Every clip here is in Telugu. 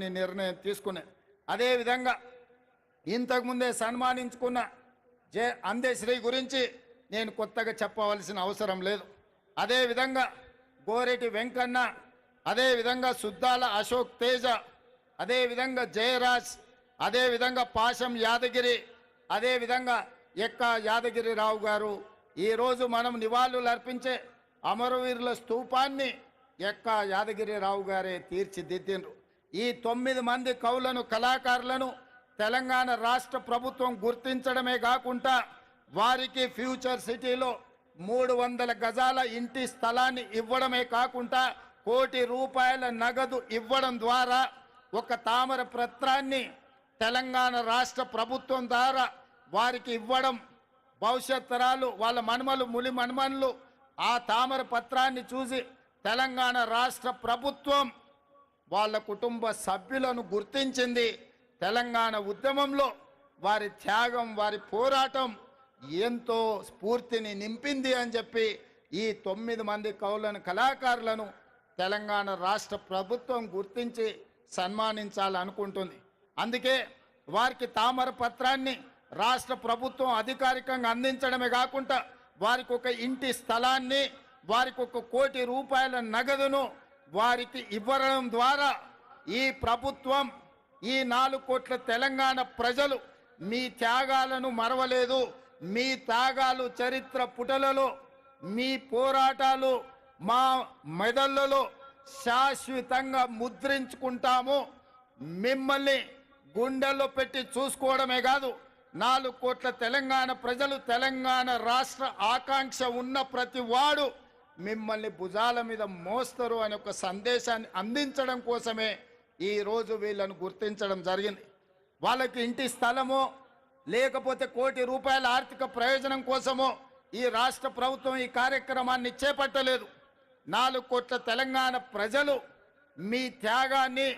నిర్ణయం తీసుకునే అదే విధంగా ఇంతకు ముందే సన్మానించుకున్న అందశ్రీ గురించి నేను కొత్తగా చెప్పవలసిన అవసరం లేదు. అదే విధంగా గోరెటి వెంకన్న, అదే విధంగా సుద్దాల అశోక్ తేజ, అదే విధంగా జయరాజ్, అదే విధంగా పాశం యాదగిరి, అదే విధంగా ఎక్క యాదగిరిరావు గారు ఈరోజు మనం నివాళులు అర్పించే అమరవీరుల స్తూపాన్ని ఎక్క యాదగిరిరావు గారే తీర్చిదిద్దిండ్రు. ఈ 9 మంది కవులను కళాకారులను తెలంగాణ రాష్ట్ర ప్రభుత్వం గుర్తించడమే కాకుండా వారికి ఫ్యూచర్ సిటీలో 300 గజాల ఇంటి స్థలాన్ని ఇవ్వడమే కాకుండా ₹1 కోటి నగదు ఇవ్వడం ద్వారా ఒక తామర పత్రాన్ని తెలంగాణ రాష్ట్ర ప్రభుత్వం ద్వారా వారికి ఇవ్వడం, భవిష్యత్ తరాలు వాళ్ళ మనుమలు ములి మనుమనులు ఆ తామర పత్రాన్ని చూసి తెలంగాణ రాష్ట్ర ప్రభుత్వం వాళ్ళ కుటుంబ సభ్యులను గుర్తించింది. తెలంగాణ ఉద్యమంలో వారి త్యాగం, వారి పోరాటం ఎంతో స్ఫూర్తిని నింపింది అని చెప్పి ఈ 9 మంది కవులను కళాకారులను తెలంగాణ రాష్ట్ర ప్రభుత్వం గుర్తించి సన్మానించాలనుకుంటుంది. అందుకే వారికి తామర పత్రాన్ని రాష్ట్ర ప్రభుత్వం అధికారికంగా అందించడమే కాకుండా వారికి ఒక ఇంటి స్థలాన్ని, వారికి ₹1 కోటి నగదును వారికి ఇవ్వడం ద్వారా ఈ ప్రభుత్వం, ఈ 4 కోట్ల తెలంగాణ ప్రజలు మీ త్యాగాలను మరవలేదు, మీ త్యాగాలు చరిత్ర పుటలలో, మీ పోరాటాలు మా మెదళ్ళలో శాశ్వతంగా ముద్రించుకుంటాము. మిమ్మల్ని గుండెల్లో పెట్టి చూసుకోవడమే కాదు, 4 కోట్ల తెలంగాణ ప్రజలు, తెలంగాణ రాష్ట్ర ఆకాంక్ష ఉన్న ప్రతి వాడు మిమ్మల్ని భుజాల మీద మోస్తారు అనే ఒక సందేశాన్ని అందించడం కోసమే ఈరోజు వీళ్ళను గుర్తించడం జరిగింది. వాళ్ళకి ఇంటి స్థలమో లేకపోతే ₹1 కోటి ఆర్థిక ప్రయోజనం కోసమో ఈ రాష్ట్ర ప్రభుత్వం ఈ కార్యక్రమాన్ని చేపట్టలేదు. 4 కోట్ల తెలంగాణ ప్రజలు మీ త్యాగాన్ని,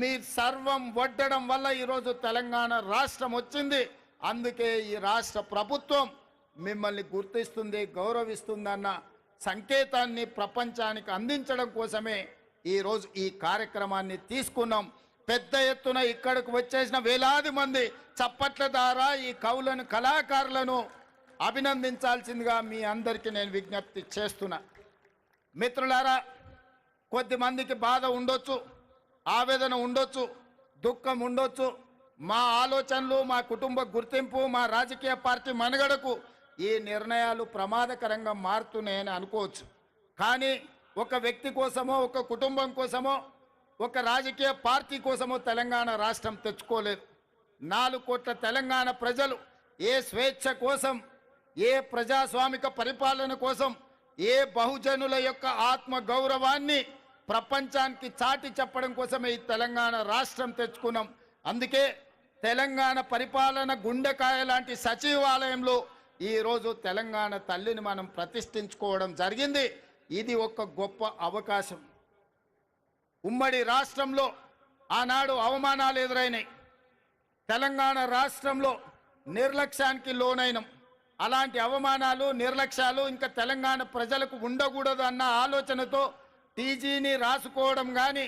మీ సర్వం వడ్డడం వల్ల ఈరోజు తెలంగాణ రాష్ట్రం వచ్చింది. అందుకే ఈ రాష్ట్ర ప్రభుత్వం మిమ్మల్ని గుర్తిస్తుంది, గౌరవిస్తుందన్న సంకేతాన్ని ప్రపంచానికి అందించడం కోసమే ఈరోజు ఈ కార్యక్రమాన్ని తీసుకున్నాం. పెద్ద ఎత్తున ఇక్కడికి వచ్చేసిన వేలాది మంది చప్పట్ల ద్వారా ఈ కవులను కళాకారులను అభినందించాల్సిందిగా మీ అందరికీ నేను విజ్ఞప్తి చేస్తున్నా. మిత్రులారా, కొద్దిమందికి బాధ ఉండొచ్చు, ఆవేదన ఉండొచ్చు, దుఃఖం ఉండొచ్చు. మా ఆలోచనలు, మా కుటుంబ గుర్తింపు, మా రాజకీయ పార్టీ మనుగడకు ఈ నిర్ణయాలు ప్రమాదకరంగా మారుతున్నాయని అనుకోవచ్చు. కానీ ఒక వ్యక్తి కోసమో, ఒక కుటుంబం కోసమో, ఒక రాజకీయ పార్టీ కోసమో తెలంగాణ రాష్ట్రం తెచ్చుకోలేదు. 4 కోట్ల తెలంగాణ ప్రజలు ఏ స్వేచ్ఛ కోసం, ఏ ప్రజాస్వామిక పరిపాలన కోసం, ఏ బహుజనుల యొక్క ఆత్మ గౌరవాన్ని ప్రపంచానికి చాటి చెప్పడం కోసమే ఈ తెలంగాణ రాష్ట్రం తెచ్చుకున్నాం. అందుకే తెలంగాణ పరిపాలన గుండెకాయ లాంటి సచివాలయంలో ఈరోజు తెలంగాణ తల్లిని మనం ప్రతిష్ఠించుకోవడం జరిగింది. ఇది ఒక గొప్ప అవకాశం. ఉమ్మడి రాష్ట్రంలో ఆనాడు అవమానాలు ఎదురైనాయి. తెలంగాణ రాష్ట్రంలో నిర్లక్ష్యానికి లోనైనం. అలాంటి అవమానాలు, నిర్లక్ష్యాలు ఇంకా తెలంగాణ ప్రజలకు ఉండకూడదు అన్న ఆలోచనతో టీజీని రాసుకోవడం కానీ,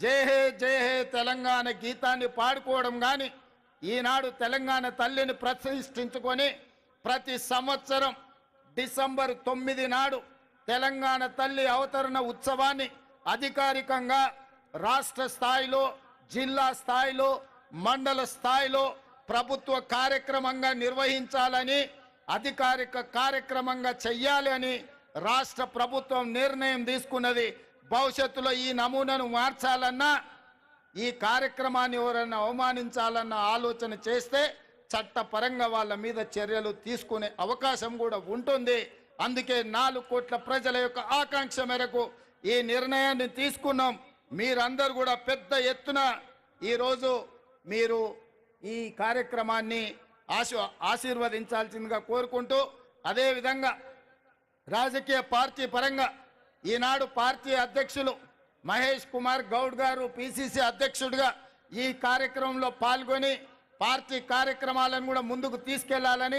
జై హే జై హే తెలంగాణ గీతాన్ని పాడుకోవడం కానీ, ఈనాడు తెలంగాణ తల్లిని ప్రతిష్ఠించుకొని ప్రతి సంవత్సరం డిసెంబర్ 9 నాడు తెలంగాణ తల్లి అవతరణ ఉత్సవాన్ని అధికారికంగా రాష్ట్ర స్థాయిలో, జిల్లా స్థాయిలో, మండల స్థాయిలో ప్రభుత్వ కార్యక్రమంగా నిర్వహించాలని, అధికారిక కార్యక్రమంగా చెయ్యాలి అని రాష్ట్ర ప్రభుత్వం నిర్ణయం తీసుకున్నది. భవిష్యత్తులో ఈ నమూనాను మార్చాలన్నా, ఈ కార్యక్రమాన్ని ఎవరైనా అవమానించాలన్న ఆలోచన చేస్తే చట్టపరంగా వాళ్ళ మీద చర్యలు తీసుకునే అవకాశం కూడా ఉంటుంది. అందుకే 4 కోట్ల ప్రజల యొక్క ఆకాంక్ష మేరకు ఈ నిర్ణయాన్ని తీసుకున్నాం. మీరందరూ కూడా పెద్ద ఎత్తున ఈరోజు మీరు ఈ కార్యక్రమాన్ని ఆశీర్వదించాల్సిందిగా కోరుకుంటూ, అదేవిధంగా రాజకీయ పార్టీ పరంగా ఈనాడు పార్టీ అధ్యక్షులు మహేష్ కుమార్ గౌడ్ గారు పిసిసి అధ్యక్షుడిగా ఈ కార్యక్రమంలో పాల్గొని పార్టీ కార్యక్రమాలను కూడా ముందుకు తీసుకెళ్లాలని